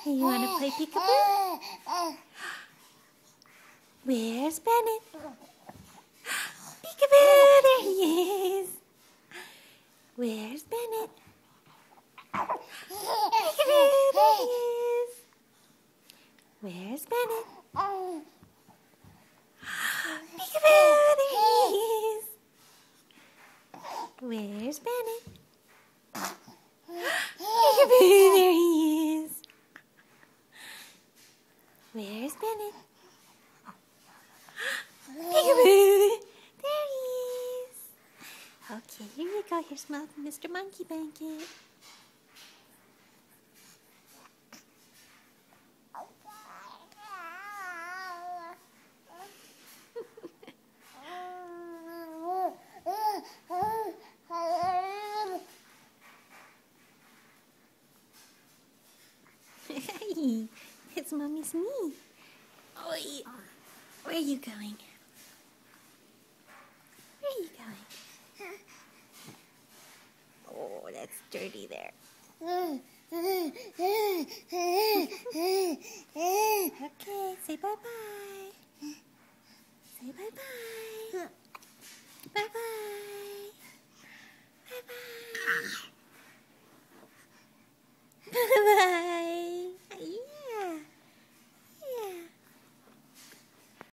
Hey, you want to play peekaboo? Where's Bennett? Peekaboo! There he is. Where's Bennett? Peekaboo! There he is. Where's Bennett? Peekaboo! There he is. Where's Bennett? Peekaboo! There he is. Where's Bennett? Peekaboo! There he is. Okay, here you go. Here's Mr. Monkey Blanket. Hey, it's Mommy's knee. Oi. Where are you going? Where are you going? Oh, that's dirty there. Okay, say bye-bye. Say bye-bye. Bye-bye.